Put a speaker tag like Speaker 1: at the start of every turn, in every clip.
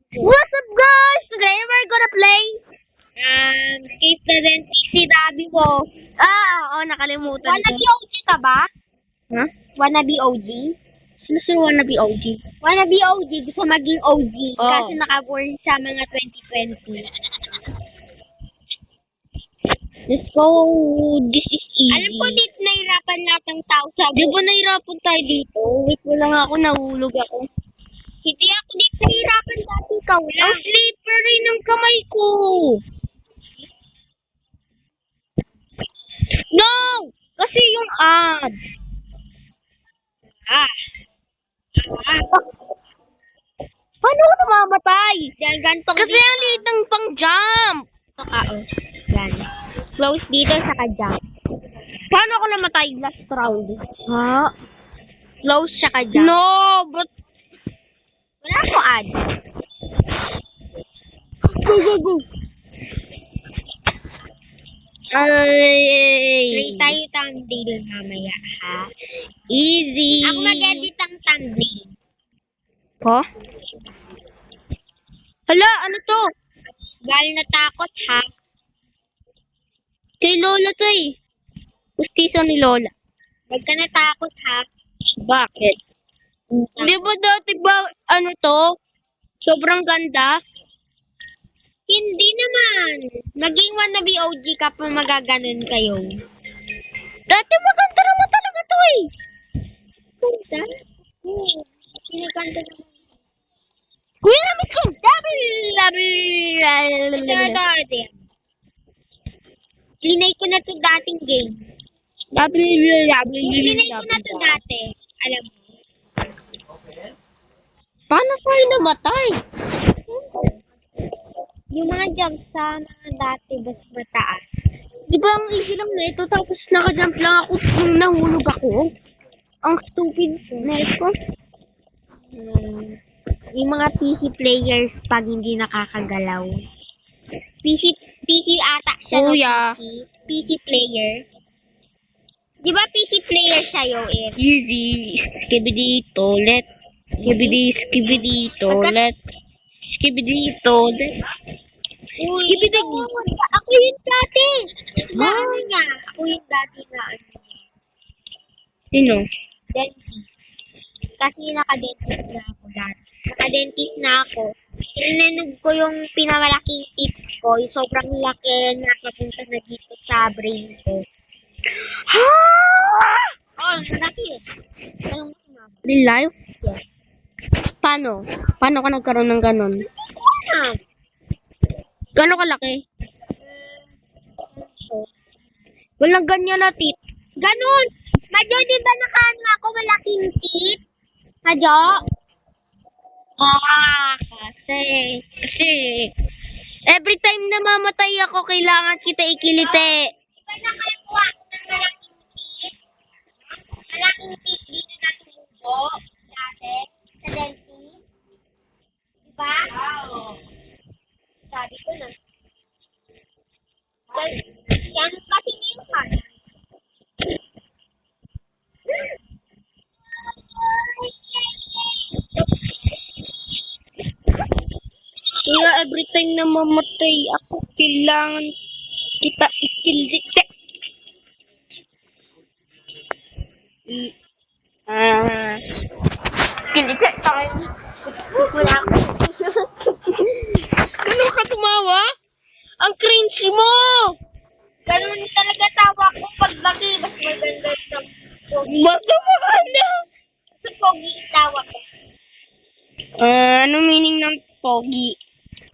Speaker 1: What's up, guys? Today we're gonna play Escape the Dentist si Robby mo. Oo, nakalimutan ko.
Speaker 2: Wannabe OG ka ba?
Speaker 1: Ha?
Speaker 2: Wannabe OG?
Speaker 1: Sino si Wannabe OG?
Speaker 2: Wannabe OG, gusto maging OG.
Speaker 1: Oo.
Speaker 2: Kaso nakaborn sa mga 2020.
Speaker 1: Let's go. This is easy.
Speaker 2: Alam ko dito nahirapan lahat ng tao sa
Speaker 1: Di ba nahirapan tayo dito? Wait mo lang ako, nahulog ako.
Speaker 2: Hindi ako dito nahirapan dati, ikaw
Speaker 1: Ang
Speaker 2: lang.
Speaker 1: slippery ng kamay ko. No! Kasi yung ad.
Speaker 2: Ah.
Speaker 1: Paano ako namamatay?
Speaker 2: Yan, ganito.
Speaker 1: Kasi ang liit ng pang-jump.
Speaker 2: Yan. Close dito sa kajump.
Speaker 1: Paano ako namatay last round?
Speaker 2: Ha? Close sa kajump.
Speaker 1: No, but...
Speaker 2: Wala ko ad.
Speaker 1: Go, go, go. Ay.
Speaker 2: Try tayo thumbnail mamaya, ha?
Speaker 1: Easy.
Speaker 2: Ako mag-edit ang thumbnail.
Speaker 1: Ha? Hala, ano to?
Speaker 2: Gal natakot, ha?
Speaker 1: Kay Lola to eh. Pustiso ni Lola.
Speaker 2: Huwag ka natakot, ha?
Speaker 1: Bakit? Di ba dati ba, ano to? Sobrang ganda?
Speaker 2: Hindi naman. Maging wannabe OG ka pa magaganon kayo.
Speaker 1: Dati maganda naman talaga to eh.
Speaker 2: Punta? Oo. Kinakanta naman.
Speaker 1: Kuya namin ko.
Speaker 2: Ito. Pinay ko na to dating game. Pinay ko na to dati. Alam mo.
Speaker 1: Paano kayo namatay?
Speaker 2: Yung mga jumps sa mga dati bas mataas.
Speaker 1: Di ba ang easy lang na ito tapos nakajump lang ako nung nahulog ako? Ang stupid na ito.
Speaker 2: Yung mga PC players pag hindi nakakagalaw. PC ata siya.
Speaker 1: Oh,
Speaker 2: no?
Speaker 1: yeah.
Speaker 2: PC player. Di ba PC player sa'yo eh?
Speaker 1: Easy. Skibidi toilet. Skibidi toilet. Skibidi toilet.
Speaker 2: Uy,
Speaker 1: Skibidi.
Speaker 2: ako yun dati. Na
Speaker 1: Ah.
Speaker 2: ano niya? Ako yun dati na ano niya.
Speaker 1: Sino?
Speaker 2: Dentist. Kasi naka-dentist na ako dati. Naka-dentist na ako. Tinanog ko yung pinamalaking teeth ko. Yung sobrang laki na papunta na dito sa brain ko. Oh, malaki eh. Tanong mo si mama.
Speaker 1: Real life?
Speaker 2: Yes.
Speaker 1: Paano? Paano ka nagkaroon ng ganon?
Speaker 2: Ah.
Speaker 1: Gano'ng kalaki? Walang ganyan na tit.
Speaker 2: Ganun! Madyo, di ba nakaano ako malaking teeth? Madyo?
Speaker 1: Kasi, every time na mamatay ako, kailangan kita ikiliti.
Speaker 2: Di ba nakakuha ako ng malaking teeth? Malaking teeth dito na tumubo dati sa dentist. Di ba? Sabi ko na. Yan kasi yung sana.
Speaker 1: Kaya every time na mamatay ako, kailangan kita ikiliti. Kiliti tayo.
Speaker 2: Wala ako.
Speaker 1: Ganun ka tumawa? Ang cringe mo!
Speaker 2: Ganun talaga tawa ko pag laki. Mas maganda sa pogi.
Speaker 1: Basta maganda!
Speaker 2: Sa pogi tawa ko.
Speaker 1: Anong meaning ng pogi?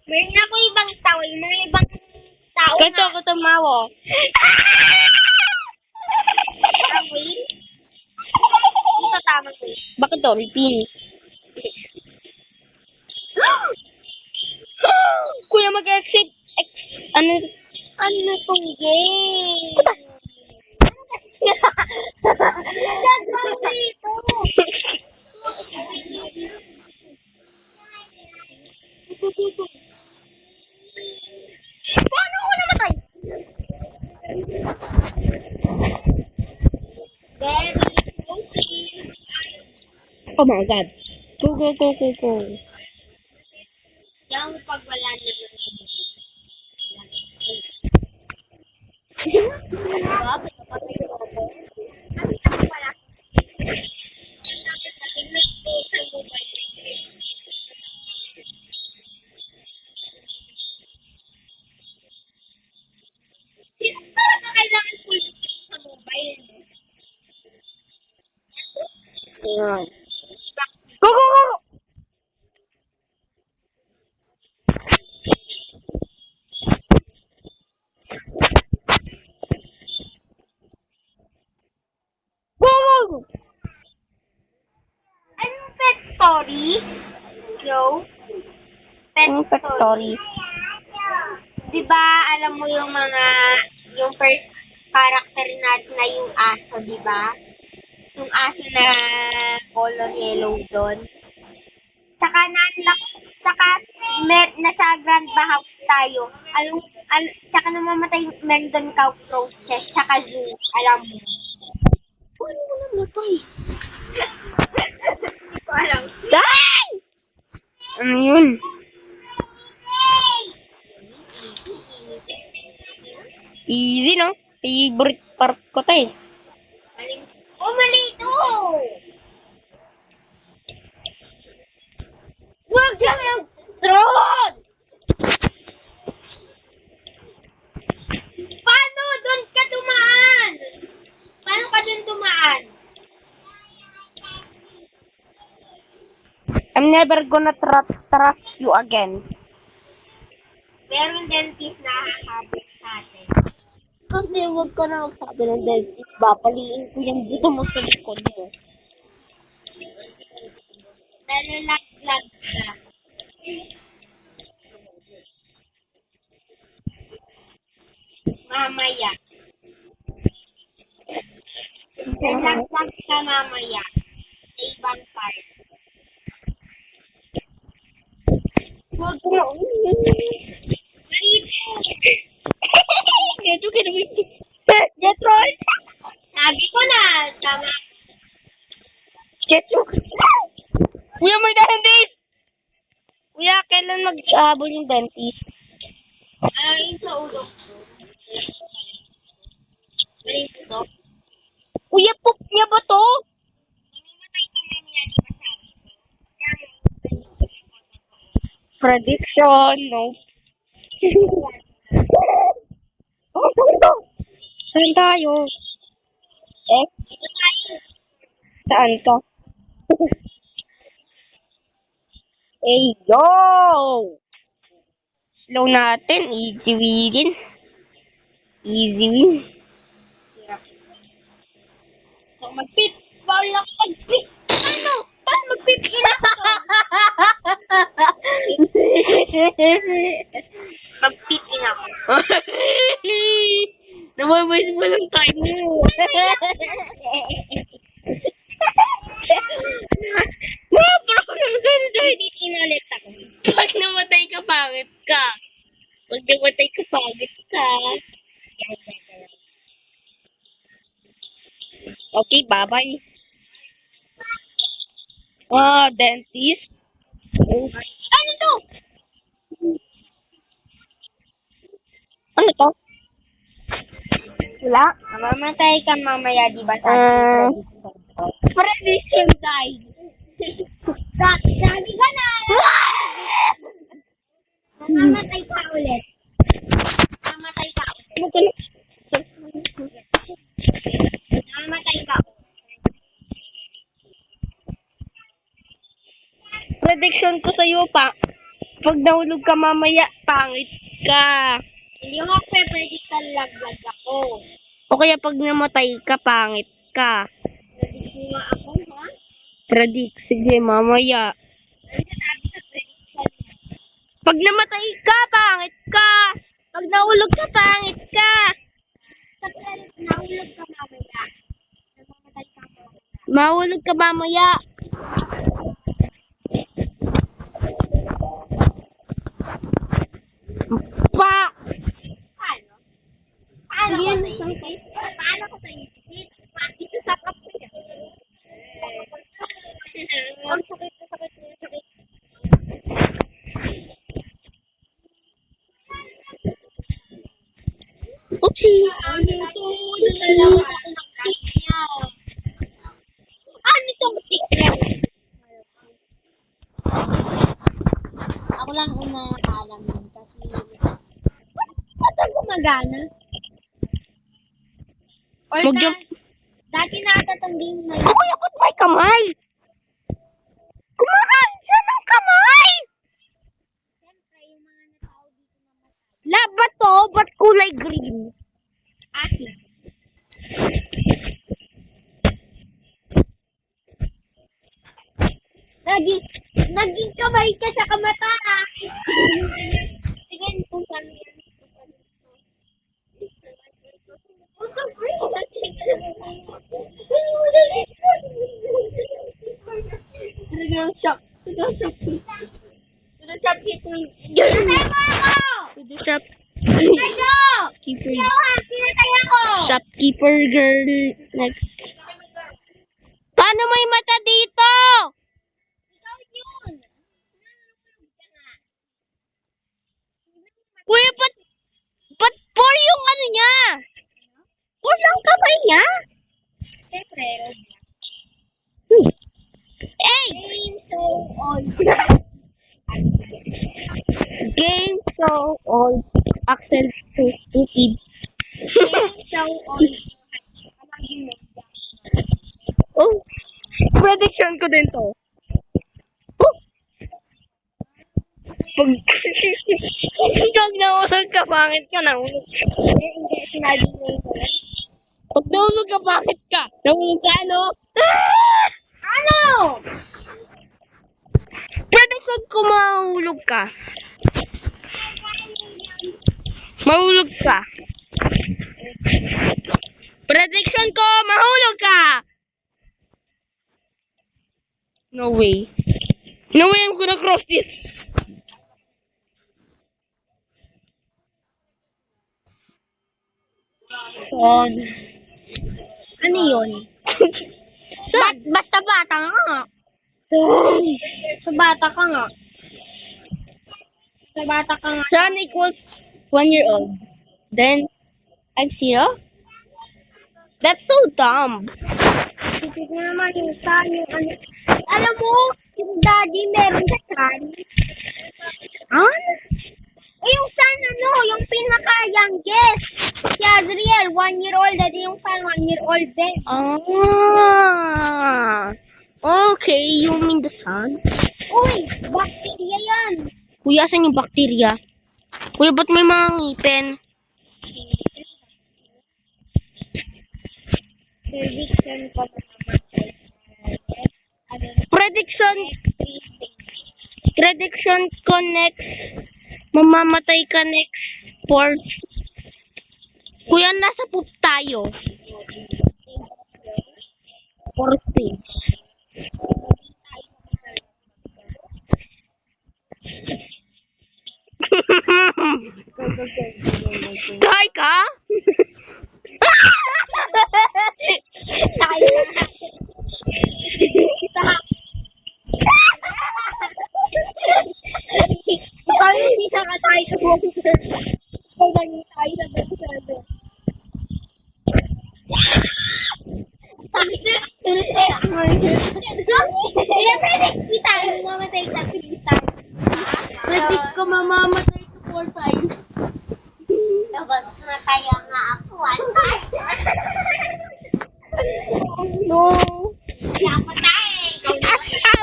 Speaker 2: Meron ako ibang tawa. Yung mga ibang tao
Speaker 1: Kato
Speaker 2: na
Speaker 1: ako tumawa.
Speaker 2: tamang way. Ito tamang way.
Speaker 1: Bakit dolphin? Kuya, mag-exit. Ano?
Speaker 2: Ano tong game? Gagawin dito.
Speaker 1: Paano ako namatay?
Speaker 2: Very
Speaker 1: Oh my God. Go, go, go, go, go.
Speaker 2: Yung pag wala na naman. Diba? Pagkapatay ko ako. Ano na wala? Tingnan ko sa mobile. Parang kailangan full screen sa mobile.
Speaker 1: Yeah. Go, go, go! Go, go, go!
Speaker 2: Anong pet story? Yo? Pet
Speaker 1: Anong pet story?
Speaker 2: Diba, alam mo yung first character natin na yung aso, diba? Yung aso na color yellow doon. Saka nasa grandma house tayo. Tsaka namamatay meron doon cockroaches, tsaka zoo, alam mo. Paano mo namatay? Hindi ko alam.
Speaker 1: Ay! Ano yun? Easy, no? Favorite part ko to eh.
Speaker 2: Mali ito! Huwag siya yung drone! Paano doon ka dumaan? Paano ka doon dumaan?
Speaker 1: I'm never gonna trust you again.
Speaker 2: Meron dentist na hahabol sa atin.
Speaker 1: Kasi wag ka na sabi ng dentist, babaliin ko yung gusto mo sa likod mo.
Speaker 2: Nalalaglag ka. Mamaya. Nalalaglag ka mamaya. Sa ibang part.
Speaker 1: Wag ka na. Get away. Get right.
Speaker 2: Sabi ko na, tama.
Speaker 1: Get you. Kuya, may dentist! Kuya, kailan mag-abol yung dentist?
Speaker 2: Yung sa ulo ko. Mali ito.
Speaker 1: Kuya, poop niya ba to?
Speaker 2: Mamamatay ka mamaya, di ba sabi ko?
Speaker 1: Prediction, no. Oh, saan to? Saan tayo? Eh,
Speaker 2: Dito tayo.
Speaker 1: saan ka? Hey, yo! Slow natin, easy win. Easy win.
Speaker 2: So, mag-pit. Bawal ako mag-pit. Ano? Paano mag-pit? Mag-pit in ako.
Speaker 1: Nababays mo lang time mo. No, bro,
Speaker 2: Pit in ulit ako.
Speaker 1: pag namatay ka, pangit ka. Pag namatay ka, pangit ka. Okay, bye-bye. Dentist.
Speaker 2: Ano to?
Speaker 1: Ano to? Wala.
Speaker 2: Mamamatay ka mamaya, di ba
Speaker 1: Ah.
Speaker 2: sabi prediction guide. Sabi ka na. Mamamatay ka ulit. Mamamatay ka ulit. Mamamatay ka ulit.
Speaker 1: Prediction ko sa'yo pa. Pag nahulog ka mamaya, pangit ka.
Speaker 2: Hindi mo predict na laglag ako.
Speaker 1: O kaya pag namatay ka, pangit ka.
Speaker 2: Predict mo nga ako, ha?
Speaker 1: Predict. Sige, mamaya.
Speaker 2: Ano sabi sa prediction?
Speaker 1: Pag namatay ka, pangit ka. Pag nahulog ka, pangit ka.
Speaker 2: Sa predict, nahulog ka mamaya. Namamatay ka mamaya.
Speaker 1: Mahulog ka mamaya. Pa!
Speaker 2: Paano? Paano
Speaker 1: Yan,
Speaker 2: ko sa isip? Paano ko sa isip? Isasakap ko yan. Ang sakit, sakit.
Speaker 1: Oopsie.
Speaker 2: Ano to? Nalalaman ako ng tip niya. Ano tong tip niya? Ako lang ang nakakaalam nun kasi ba't ang gumagana? Or
Speaker 1: Mag-jump.
Speaker 2: dati nakatang game na yun.
Speaker 1: Kuya, ba't may kamay? Kumakain siya ng kamay!
Speaker 2: Siyempre, yung mga natao dito na matay.
Speaker 1: Labat to, ba't kulay green?
Speaker 2: Asin. Naging kamay ka sa kamata. Sige, kung saan yan.
Speaker 1: Shop.
Speaker 2: To the shop, people.
Speaker 1: To the shop. Keeper. Shopkeeper girl. Next. Paano may mata dito? Kuya, ba't for yung ano niya? For yung kamay niya?
Speaker 2: Siyempre,
Speaker 1: Hey!
Speaker 2: game so old.
Speaker 1: Game so old. Axel so stupid.
Speaker 2: Game so old.
Speaker 1: Oh, prediction ko din to. Oh. Pag nahulog ka, bakit ka nahulog?
Speaker 2: Hindi, sinabi mo yun.
Speaker 1: Pag nahulog ka, bakit ka? Nahulog ka, ano?
Speaker 2: Ano?
Speaker 1: Prediction ko mahulog ka. Mahulog ka. Prediction ko, mahulog ka. No way. No way I'm gonna cross this. Son.
Speaker 2: Ano yun? Basta bata ka nga. Sa bata ka nga. Sa bata ka nga.
Speaker 1: Son equals 1 year old. Then, I'm 0? That's so dumb.
Speaker 2: Tipid na naman yung sun, yung ano. Alam mo, yung daddy meron ka sun.
Speaker 1: Huh?
Speaker 2: Eh, yung sun, ano, yung pinaka-youngest. Si Azriel, 1 year old. At yung sun, 1 year old din.
Speaker 1: Ah. Okay, you mean the sun?
Speaker 2: Uy, bacteria yan.
Speaker 1: Kuya, saan yung bakterya? Kuya, ba't may mga ngipin?
Speaker 2: Prediction ko na naman. Ano,
Speaker 1: Prediction ko next. Mamamatay ka next. Kuya, nasa poop tayo. Fourth stage. Tayo ka?
Speaker 2: tayo na. Ikaw yung hindi nakatay sa buong server. Ikaw lang yung tayo sa buong server. Predict kita. Mamatay ka kita.
Speaker 1: Predict ko mamamatay ko 4 times.
Speaker 2: Tapos nataya nga ako.
Speaker 1: No.
Speaker 2: Napatay.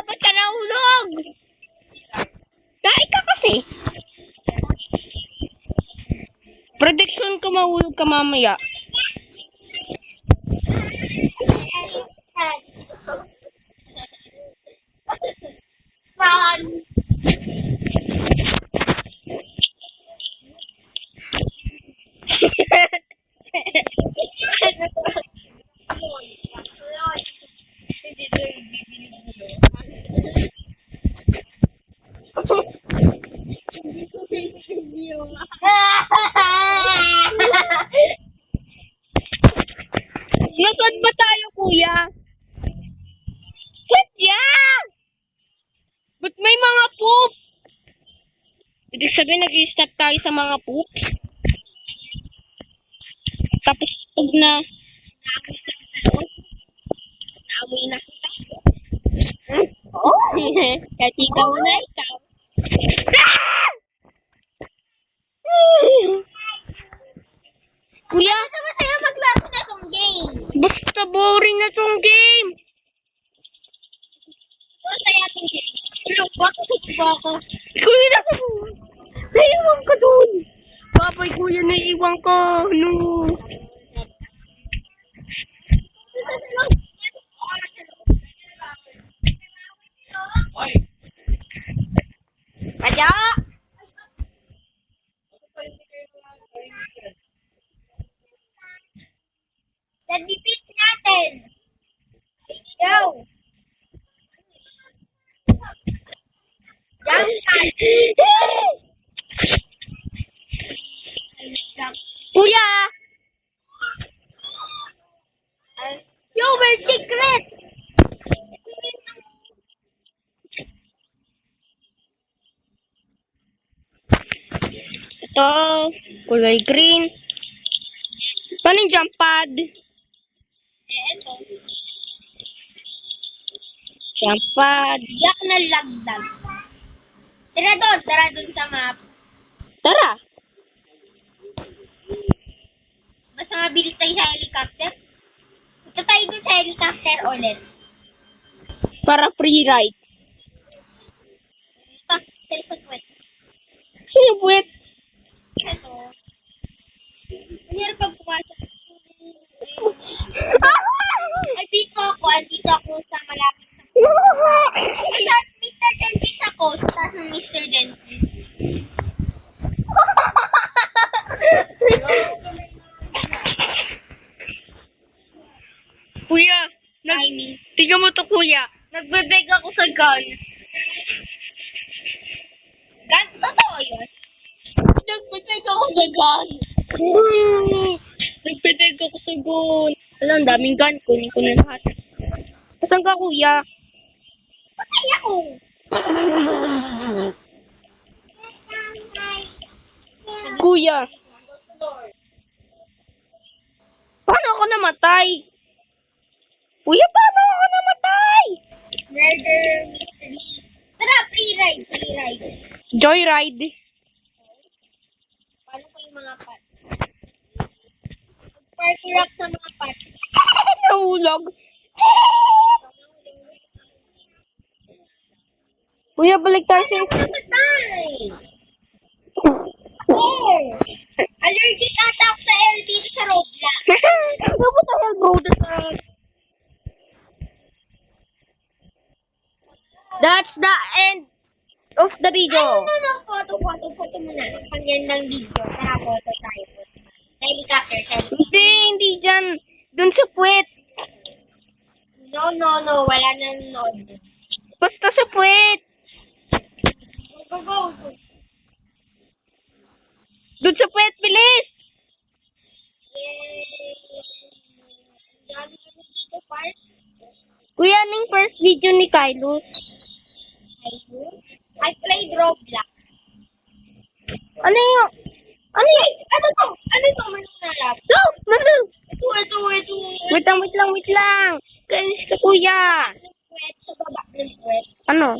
Speaker 1: Ba't ka nahulog? Dahil ka kasi. Prediction ko mahulog ka mamaya.
Speaker 2: Son.
Speaker 1: Nasaan ba tayo, kuya? Sadya! Ba't may mga poop? Ibig sabihin, nag-stop tayo sa mga poop? na.
Speaker 2: Naamoy na kita.
Speaker 1: Oo. Kachika mo na ikaw. Kuya,
Speaker 2: Masaya maglaro na tong game.
Speaker 1: basta boring na tong game.
Speaker 2: Masaya tong game. Pero, bakit sa ako?
Speaker 1: Kuya, nasa mo? Naiwan ka dun. Papay, kuya, naiwan ka. No.
Speaker 2: Aja! Nag-defeat natin! Go! Jump cut!
Speaker 1: Kuya!
Speaker 2: Yo, we're secret!
Speaker 1: Ito, kulay green. Paano yung jump pad?
Speaker 2: Eto.
Speaker 1: Jump pad.
Speaker 2: Yak na lagdag. Tara doon sa map.
Speaker 1: Tara.
Speaker 2: Basta mabilis tayo sa helicopter. Punta tayo dun sa helicopter ulit.
Speaker 1: Para free ride.
Speaker 2: Tayo sa kwet.
Speaker 1: Sino yung puwet?
Speaker 2: Ito. Mayroon pag pumasok. Andito ako sa malapit sa Mr. Dentist ako. Sa taas ng Mr. Dentist.
Speaker 1: Kuya, tingnan mo to kuya. Nagbebeg ako sa gun.
Speaker 2: Totoo yun?
Speaker 1: Nagbebeg ako sa gun. Nagbebeg ako sa gun. Alam, ang daming gun. Kunin ko na lahat. Saan ka kuya?
Speaker 2: Patay ako.
Speaker 1: Kuya. Paano ako namatay? Kuya, paano ako namatay?
Speaker 2: Murder mystery. Tara, free ride.
Speaker 1: Joyride.
Speaker 2: Paano ko yung mga pat? Parkour up sa mga pat.
Speaker 1: Nahulog. Kuya, balik tayo sa...
Speaker 2: Patay! Oh! Allergic ata ako sa L dito sa Roblox.
Speaker 1: What the hell, bro? That's the end of the video.
Speaker 2: No, photo muna. Pagyan ng video. Tara, photo tayo. Helicopter.
Speaker 1: Hindi dyan. Dun sa puwet.
Speaker 2: No. Wala nang nod.
Speaker 1: Basta sa puwet.
Speaker 2: Go.
Speaker 1: Dun sa puwet, bilis.
Speaker 2: Yay! Dami kami dito, Park.
Speaker 1: Kuya, anong first video ni Kylos?
Speaker 2: I played Roblox.
Speaker 1: Ano yun? Ano yun?
Speaker 2: Ano to? Manong nalap.
Speaker 1: No!
Speaker 2: Ito.
Speaker 1: Wait lang. Kainis ka, kuya.
Speaker 2: Sa baba ng kwet.
Speaker 1: Ano?